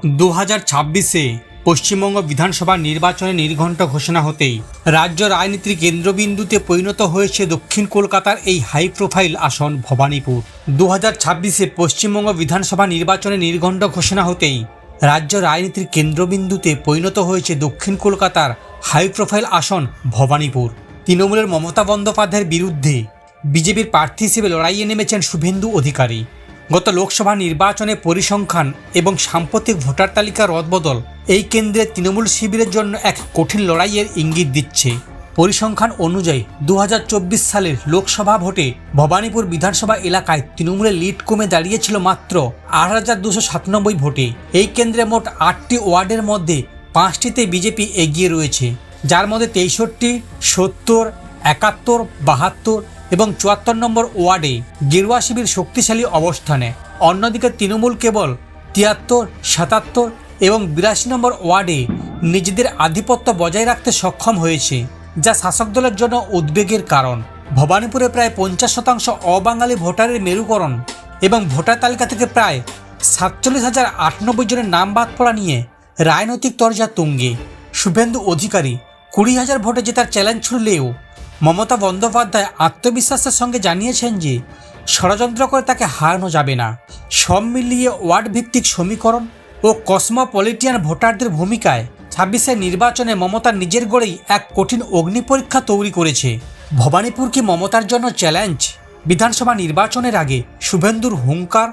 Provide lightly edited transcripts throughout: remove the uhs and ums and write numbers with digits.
2026-এ পশ্চিমবঙ্গ বিধানসভা নির্বাচনে নির্ঘণ্ট ঘোষণা হতেই রাজ্য রাজনীতির কেন্দ্রবিন্দুতে পরিণত হয়েছে দক্ষিণ কলকাতার এই হাই প্রোফাইল আসন ভবানীপুর। 2026-এ পশ্চিমবঙ্গ বিধানসভা নির্বাচনে নির্ঘণ্ট ঘোষণা হতেই রাজ্য রাজনীতির কেন্দ্রবিন্দুতে পরিণত হয়েছে দক্ষিণ কলকাতার হাই প্রোফাইল আসন ভবানীপুর। তৃণমূলের মমতা বন্দ্যোপাধ্যায়ের বিরুদ্ধে বিজেপির প্রার্থী হিসেবে লড়াইয়ে নেমেছেন শুভেন্দু অধিকারী। গত লোকসভা নির্বাচনে পরিসংখ্যান এবং সাম্প্রতিক ভোটার তালিকার রদবদল এই কেন্দ্রে তৃণমূল শিবিরের জন্য এক কঠিন লড়াইয়ের ইঙ্গিত দিচ্ছে। পরিসংখ্যান অনুযায়ী 2024 সালের লোকসভা ভোটে ভবানীপুর বিধানসভা এলাকায় তৃণমূলের লিড কমে দাঁড়িয়েছিল মাত্র 8,297 ভোটে। এই কেন্দ্রে মোট 8টি ওয়ার্ডের মধ্যে 5টিতে বিজেপি এগিয়ে রয়েছে, যার মধ্যে 63, 70, 71, 72 এবং 74 নম্বর ওয়ার্ডে গেরুয়া শিবির শক্তিশালী অবস্থানে। অন্যদিকে তৃণমূল কেবল 73, 77 এবং 82 নম্বর ওয়ার্ডে নিজেদের আধিপত্য বজায় রাখতে সক্ষম হয়েছে, যা শাসক দলের জন্য উদ্বেগের কারণ। ভবানীপুরে প্রায় 50% অবাঙালি ভোটারের মেরুকরণ এবং ভোটার তালিকা থেকে প্রায় 47,098 জনের নাম বাদ পড়া নিয়ে রাজনৈতিক তরজা তুঙ্গে। শুভেন্দু অধিকারী 20,000 ভোটে জেতার চ্যালেঞ্জ ছুড়লেও মমতা বন্দ্যোপাধ্যায় আত্মবিশ্বাসের সঙ্গে জানিয়েছেন যে ষড়যন্ত্র করে তাকে হারানো যাবে না। সব মিলিয়ে ওয়ার্ড ভিত্তিক সমীকরণ ও কসমোপলিটিয়ান ভোটারদের ভূমিকায় 26-এর নির্বাচনে মমতা নিজের গড়েই এক কঠিন অগ্নিপরীক্ষা তৈরি করেছে। ভবানীপুর কি মমতার জন্য চ্যালেঞ্জ? বিধানসভা নির্বাচনের আগে শুভেন্দুর হুঙ্কার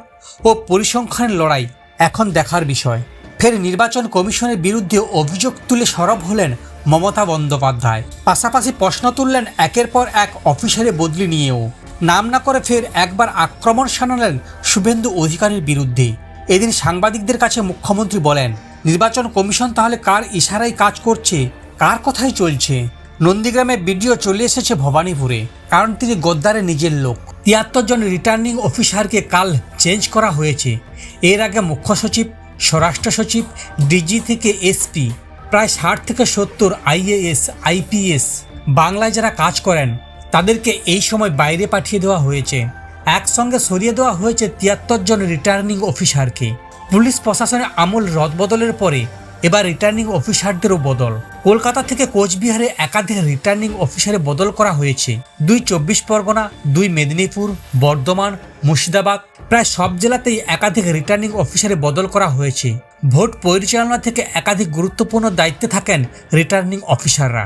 ও পরিসংখ্যানের লড়াই এখন দেখার বিষয়। ফের নির্বাচন কমিশনের বিরুদ্ধে অভিযোগ তুলে সরব হলেন মমতা বন্দ্যোপাধ্যায়। পাশাপাশি প্রশ্ন তুললেন একের পর এক অফিসারের বদলি নিয়েও। নাম না করে ফের একবার আক্রমণ শানালেন শুভেন্দু অধিকারীর বিরুদ্ধে। এদিন সাংবাদিকদের কাছে মুখ্যমন্ত্রী বলেন, নির্বাচন কমিশন তাহলে কার ইশারায় কাজ করছে, কার কথাই চলছে? নন্দীগ্রামে ভিডিও চলে এসেছে ভবানীপুরে, কারণ তিনি গদ্দারের নিজের লোক। 73 জন রিটার্নিং অফিসারকে কাল চেঞ্জ করা হয়েছে। এর আগে মুখ্য সচিব, স্বরাষ্ট্র সচিব, ডিজি থেকে এসপি, প্রায় 60 থেকে 70 আইএএস, আইপিএস বাংলায় যারা কাজ করেন তাদেরকে এই সময় বাইরে পাঠিয়ে দেওয়া হয়েছে। একসঙ্গে সরিয়ে দেওয়া হয়েছে 73 জন রিটার্নিং অফিসারকে। পুলিশ প্রশাসনের আমূল রদবদলের পরে এবার রিটার্নিং অফিসারদেরও বদল। কলকাতা থেকে কোচবিহারে একাধিক রিটার্নিং অফিসারে বদল করা হয়েছে। 2 24 পরগনা, 2 মেদিনীপুর, বর্ধমান, মুর্শিদাবাদ, প্রায় সব জেলাতেই একাধিক রিটার্নিং অফিসারে বদল করা হয়েছে। ভোট পরিচালনা থেকে একাধিক গুরুত্বপূর্ণ দায়িত্বে থাকেন রিটার্নিং অফিসাররা।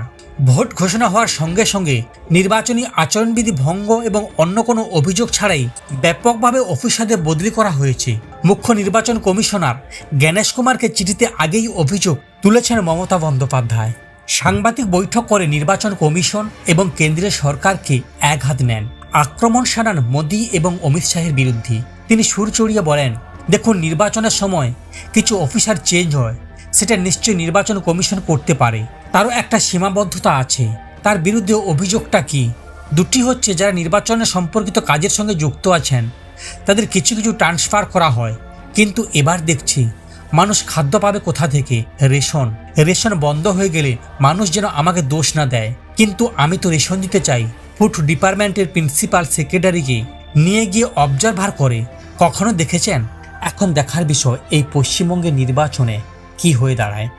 ভোট ঘোষণা হওয়ার সঙ্গে সঙ্গে নির্বাচনী আচরণবিধি ভঙ্গ এবং অন্য কোনো অভিযোগ ছাড়াই ব্যাপকভাবে অফিসারদের বদলি করা হয়েছে। মুখ্য নির্বাচন কমিশনার জ্ঞানেশ কুমারকে চিঠিতে আগেই অভিযোগ তুলেছেন মমতা বন্দ্যোপাধ্যায়। সাংবাদিক বৈঠক করে নির্বাচন কমিশন এবং কেন্দ্রীয় সরকারকে একহাত নেন। আক্রমণ শানান মোদি এবং অমিত শাহের বিরুদ্ধে। তিনি সুর চড়িয়ে বলেন, দেখুন, নির্বাচনের সময় কিছু অফিসার চেঞ্জ হয়, সেটা নিশ্চয়ই নির্বাচন কমিশন করতে পারে। তারও একটা সীমাবদ্ধতা আছে। তার বিরুদ্ধে অভিযোগটা কি? দুটি হচ্ছে, যারা নির্বাচনে সম্পর্কিত কাজের সঙ্গে যুক্ত আছেন তাদের কিছু কিছু ট্রান্সফার করা হয়, কিন্তু এবার দেখছি মানুষ খাদ্য পাবে কোথা থেকে? রেশন বন্ধ হয়ে গেলে মানুষ যেন আমাকে দোষ না দেয়, কিন্তু আমি তো রেশন দিতে চাই। ফুড ডিপার্টমেন্টের প্রিন্সিপাল সেক্রেটারিকে নিয়ে গিয়ে অবজারভার করে কখনো দেখেছেন? এখন দেখার বিষয় এই পশ্চিমবঙ্গের নির্বাচনে কি হয়ে দাঁড়ায়।